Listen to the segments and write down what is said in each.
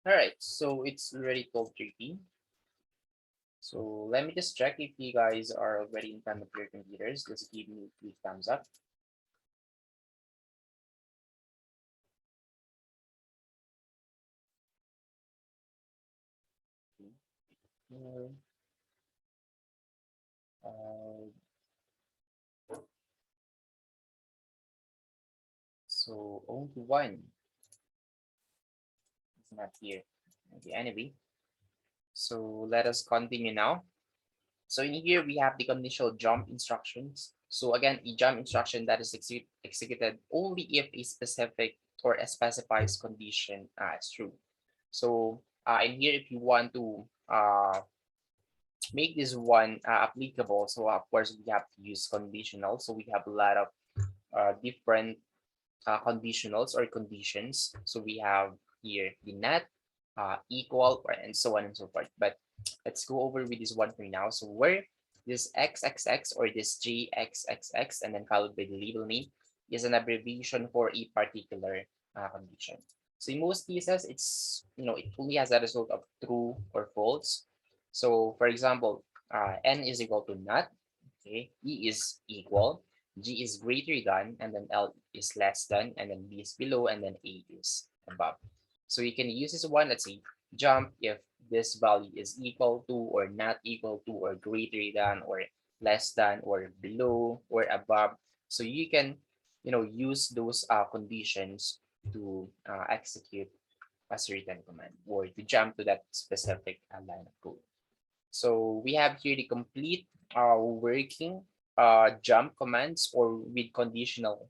All right, so it's already 12:30. So let me just check if you guys are already in front of your computers. Just give me a thumbs up. Okay. Uh, so only one is not here. Okay, anyway, so let us continue now. So in here we have the conditional jump instructions. So again, a jump instruction that is executed only if a specific or a specified condition is true. So in here, if you want to make this one applicable, so of course we have to use conditional. So we have a lot of different conditionals or conditions. So we have here the not, equal, and so on and so forth. But let's go over with this one for now. So where this xxx or this gxxx and then followed by the label name is an abbreviation for a particular condition. So in most cases, it's it only has a result of true or false. So for example, n is equal to not, okay, e is equal, G is greater than, and then L is less than, and then B is below, and then A is above. So you can use this one, let's say, jump if this value is equal to or not equal to or greater than or less than or below or above. So you can, use those conditions to execute a certain command or to jump to that specific line of code. So we have here the complete working jump commands or with conditional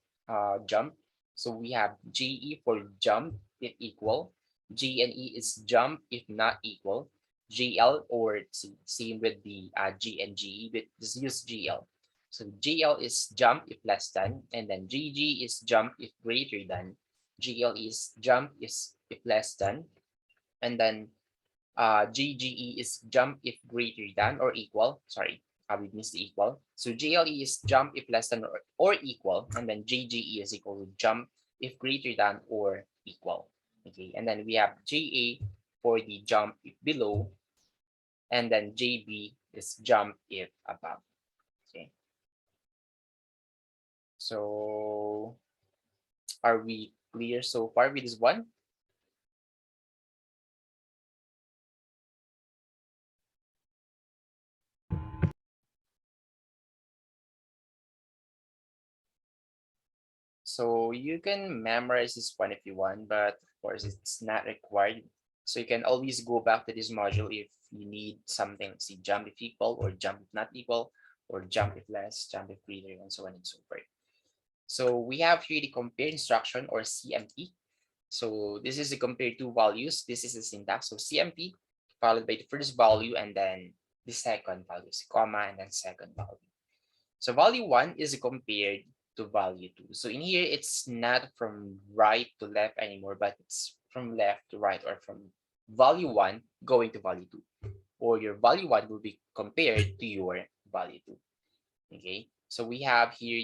jump. So we have GE for jump if equal. G and E is jump if not equal. GL or same with the G and GE, but just use GL. So GL is jump if less than, and then GG is jump if greater than. GL is jump is if less than, and then GGE is jump if greater than or equal. Sorry, we missed the equal. So GLE is jump if less than or equal, and then GGE is equal to jump if greater than or equal. Okay, and then we have JA for the jump if below, and then JB is jump if above. Okay, so are we clear so far with this one? So you can memorize this one if you want, but of course it's not required. So you can always go back to this module if you need something, see jump if equal or jump if not equal or jump if less, jump if greater, and so on and so forth. So we have here the compare instruction or CMP. So this is the compare two values. This is the syntax. So CMP followed by the first value and then the second value, comma, and then second value. So value 1 is compared to value 2. So in here, it's not from right to left anymore, but it's from left to right or from value 1 going to value 2. Or your value 1 will be compared to your value 2. Okay, so we have here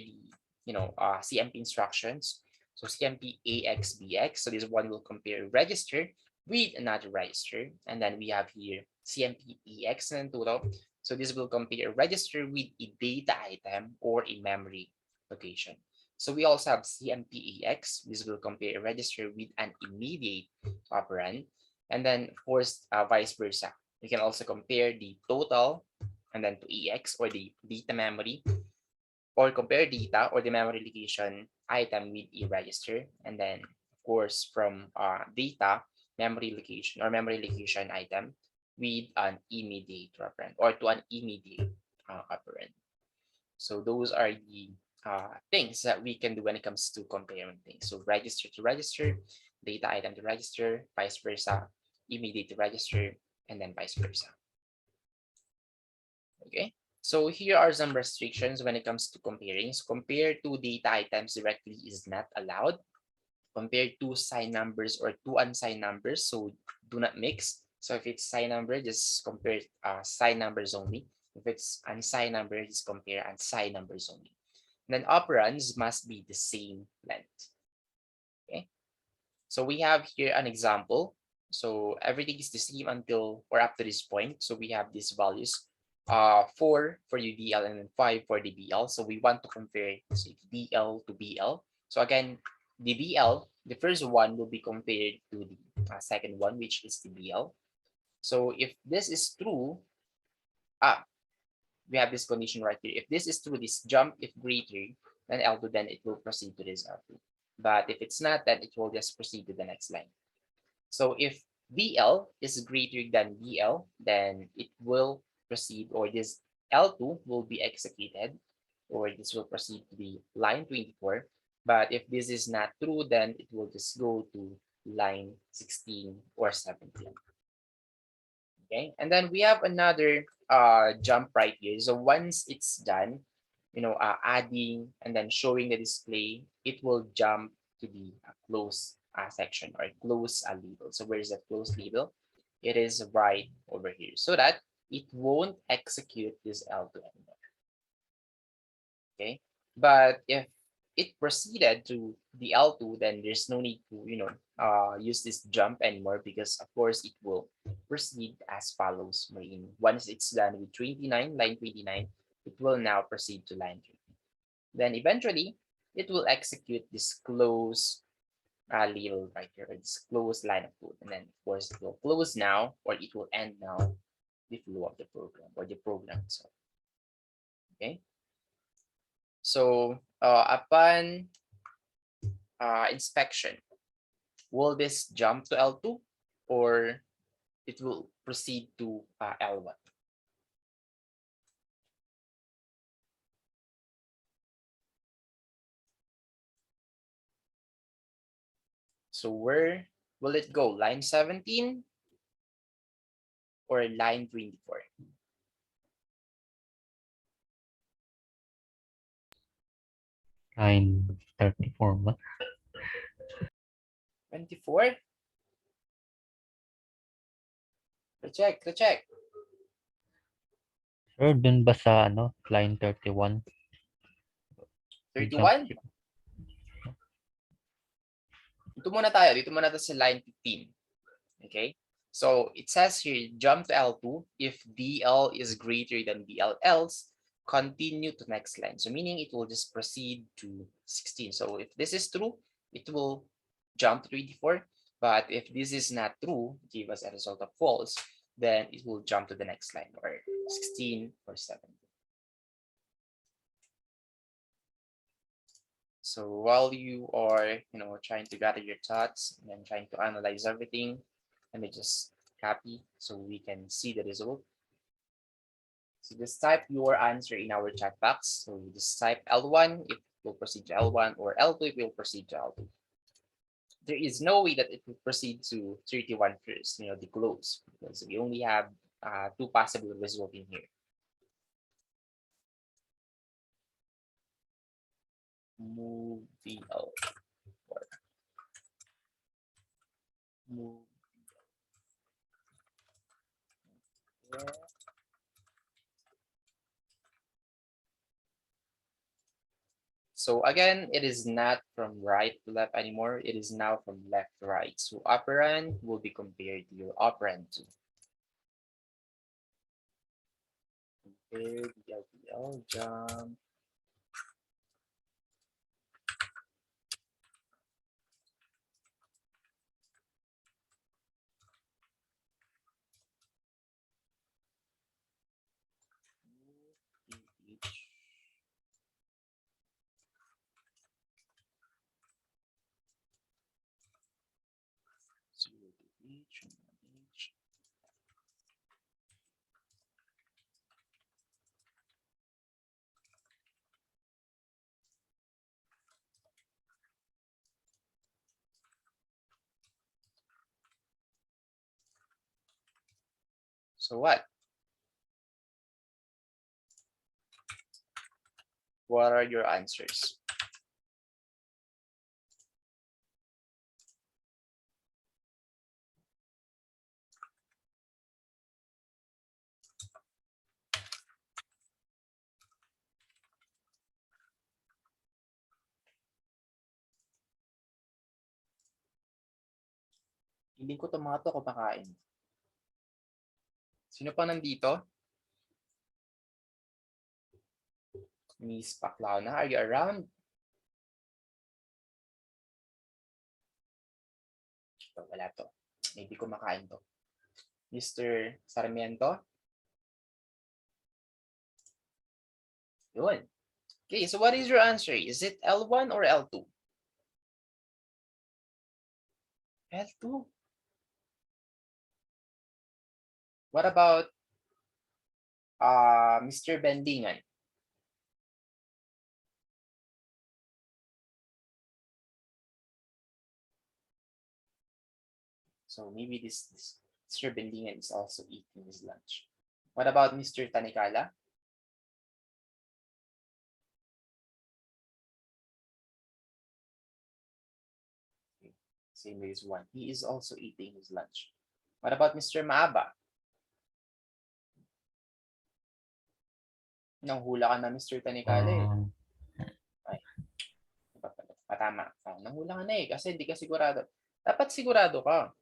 the CMP instructions. So CMP AXBX. So this one will compare register with another register, and then we have here CMP EX and total. So this will compare a register with a data item or a memory location. So we also have CMP EX. This will compare a register with an immediate operand, and then of course vice versa. We can also compare the total and then to EX or the data memory, or compare data or the memory location item with a register, and then of course from data memory location or memory location item with an immediate operand or to an immediate operand. So those are the things that we can do when it comes to comparing things. So register to register, data item to register, vice versa, immediate to register, and then vice versa. Okay, so here are some restrictions when it comes to comparing. So compare two data items directly is not allowed. Compare two signed numbers or two unsigned numbers, so do not mix. So if it's signed number, just compare signed numbers only. If it's unsigned number, just compare unsigned numbers only. And then operands must be the same length. Okay, so we have here an example. So everything is the same until or up to this point. So we have these values, 4 for the DL and then 5 for the BL. So we want to compare DL to BL. So again, the BL, the first one will be compared to the second one, which is the BL. So if this is true, we have this condition right here. If this is true, this jump if greater than L2, then it will proceed to this L2. But if it's not, then it will just proceed to the next line. So if BL is greater than BL, then it will proceed, or this L2 will be executed, or this will proceed to the line 24. But if this is not true, then it will just go to line 16 or 17. Okay, and then we have another jump right here. So once it's done, adding and then showing the display, it will jump to the close section or close label. So where is that close label? It is right over here, so that it won't execute this L2 anymore. Okay, but if it proceeded to the L2, then there's no need to use this jump anymore, because of course it will proceed as follows. Once it's done with 29, line 29, it will now proceed to line 30. Then eventually it will execute this close label right here, this close line of code, and then of course it will close now, or it will end now the flow of the program, or the program itself. Okay, so upon inspection, will this jump to L2, or it will proceed to L1? So where will it go? Line 17 or line 24? Line 34 ba? 24? Check, check. Sure, dun ba sa line 31? 31? Dito muna tayo. Dito muna tayo sa line 15. Okay? So it says here, jump to L2 if DL is greater than BL, else continue to next line. So meaning it will just proceed to 16. So if this is true, it will jump to 24. But if this is not true, give us a result of false, then it will jump to the next line, or 16 or 17. So while you are, trying to gather your thoughts and then trying to analyze everything, let me just copy so we can see the result. So just type your answer in our chat box. So just type L1 if it will proceed to L1, or L2 if it will proceed to L2. There is no way that it will proceed to 31 first, the close, because we only have two possible results in here. Move VL or move. Yeah. So again, it is not from right to left anymore. It is now from left to right. So operand will be compared to your operand 2. Compare DLBL jump. So what? What are your answers? Hindi ko tomato kumakain. Sino pa nandito? Miss Paklauna, are you around? Ito, wala to. Maybe kumakain to. Mr. Sarmiento? Yun. Okay, so what is your answer? Is it L1 or L2? L2. What about Mr. Bendingan? So maybe this Mr. Bendingan is also eating his lunch. What about Mr. Tanikala? Same as one. He is also eating his lunch. What about Mr. Maaba? Nanghula ka na, Mr. Tanikala eh. Ay, patama. Nanghula ka na eh, kasi hindi ka sigurado. Dapat sigurado ka.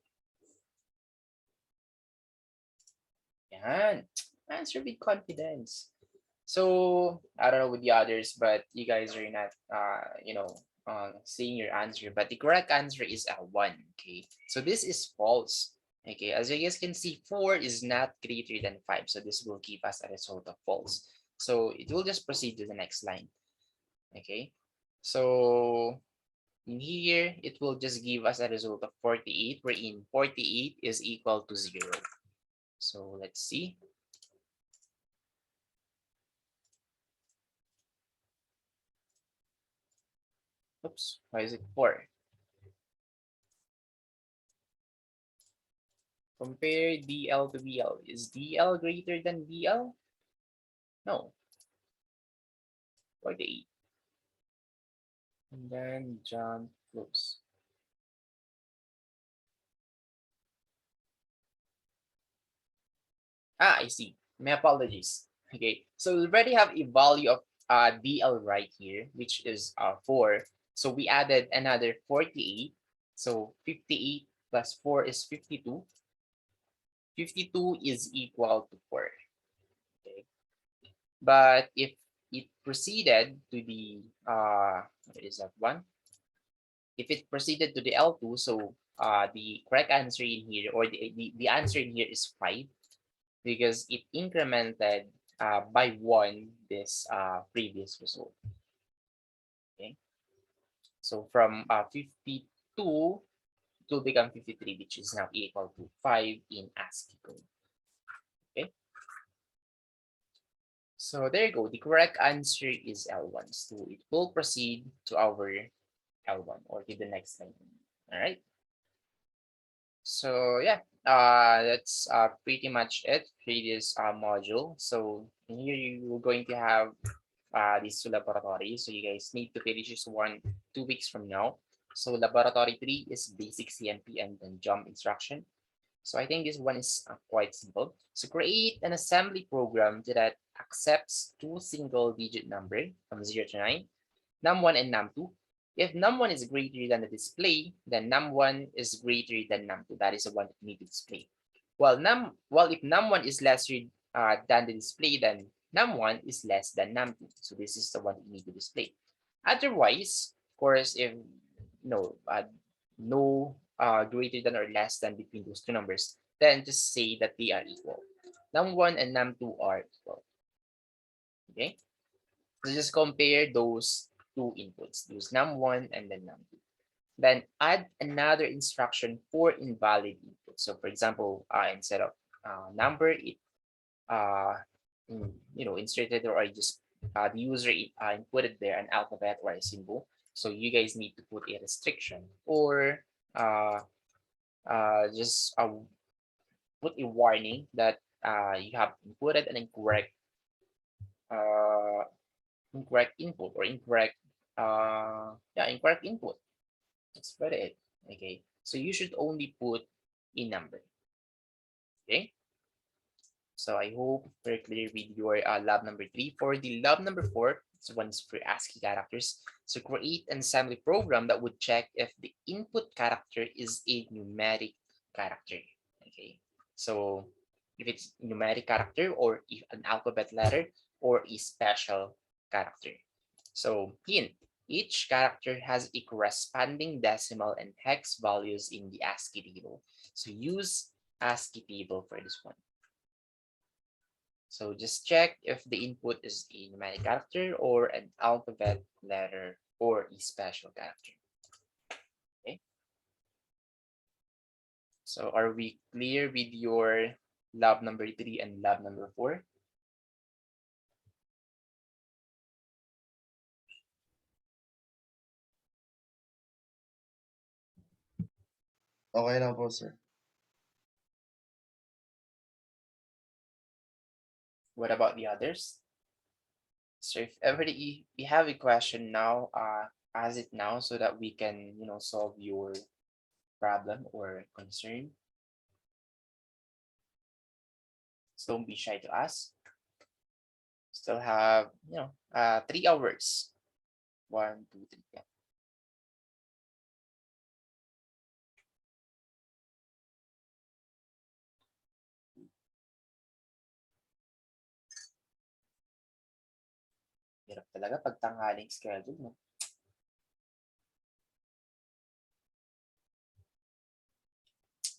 Yan. Answer with confidence. So, I don't know with the others, but you guys are not, saying your answer. But the correct answer is L1. Okay. So this is false. Okay. As you guys can see, 4 is not greater than 5. So this will give us a result of false. So it will just proceed to the next line. Okay. So in here, it will just give us a result of 48, wherein 48 is equal to 0. So let's see. Oops, why is it 4? Compare DL to BL. Is DL greater than BL? No. 48. And then jump close. I see. My apologies. Okay, so we already have a value of DL right here, which is 4. So we added another 48. So 58 plus 4 is 52. 52 is equal to 4. Okay. But if it proceeded to the what is that one? If it proceeded to the L2, so the correct answer in here, or the answer in here is 5, because it incremented by 1 this previous result. Okay, so from 52 it will become 53, which is now equal to 5 in ASCII code. Okay, so there you go. The correct answer is L1. So it will proceed to our L1 or to the next line. All right. So yeah, that's pretty much it for this module. So here you're going to have this laboratory. So you guys need to finish this 2 weeks from now. So laboratory 3 is basic CMP and then jump instruction. So I think this one is quite simple. So create an assembly program that accepts 2 single-digit number from 0 to 9, num1 and num2. If num1 is greater than the display, then num1 is greater than num2. That is the one that you need to display. Well, if num1 is lesser than the display, then num1 is less than num2. So this is the one that you need to display. Otherwise, of course, if no greater than or less than between those two numbers, then just say that they are equal. Num1 and num2 are equal. Okay, so just compare those two inputs, use num1 and then num2. Then add another instruction for invalid input. So for example, instead of number, it inserted, or just the user inputted there an alphabet or a symbol. So you guys need to put a restriction, or just put a warning that you have inputted an incorrect input, or incorrect input. That's about it. Okay, so you should only put a number. Okay, so I hope we're clear with your lab number 3. For the lab number 4, this one is for ASCII characters. So create an assembly program that would check if the input character is a numeric character. Okay, so if it's numeric character or if an alphabet letter or a special character. So hint, each character has a corresponding decimal and hex values in the ASCII table. So use ASCII table for this one. So just check if the input is a numeric character or an alphabet letter or a special character. Okay. So are we clear with your lab number 3 and lab number 4? Okay lang po, sir. What about the others? So if ever you have a question now, ask it now so that we can, solve your problem or concern. So don't be shy to ask. Still have, 3 hours. 1, 2, 3. Yeah. Hirap talaga pag tanghaling schedule, no?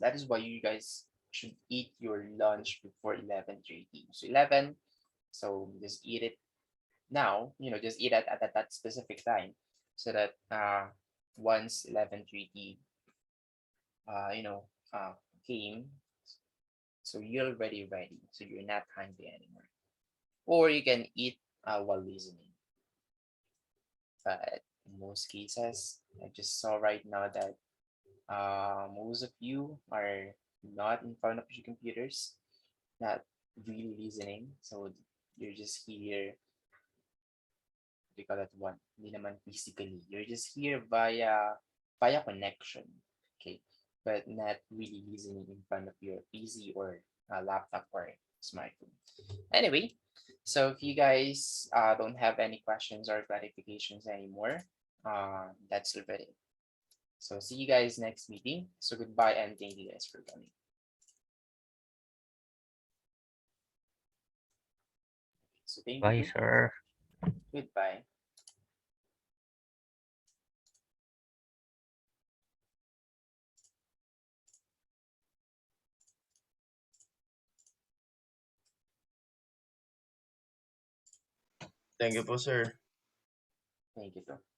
That is why you guys should eat your lunch before 11:30. So 11, so just eat it now, just eat at that specific time so that once 11:30 came, so you're already ready, so you're not hungry anymore. Or you can eat while listening. But in most cases, I just saw right now that most of you are not in front of your computers, not really listening. So you're just here, what do you call that one? Hindi naman physically. You're just here via connection. Okay. But not really listening in front of your PC or laptop or smartphone. Anyway, so if you guys don't have any questions or clarifications anymore, that's already it. So see you guys next meeting. So goodbye and thank you guys for coming. So thank Bye, you. sir. Goodbye. Thank you po, sir. Thank you too.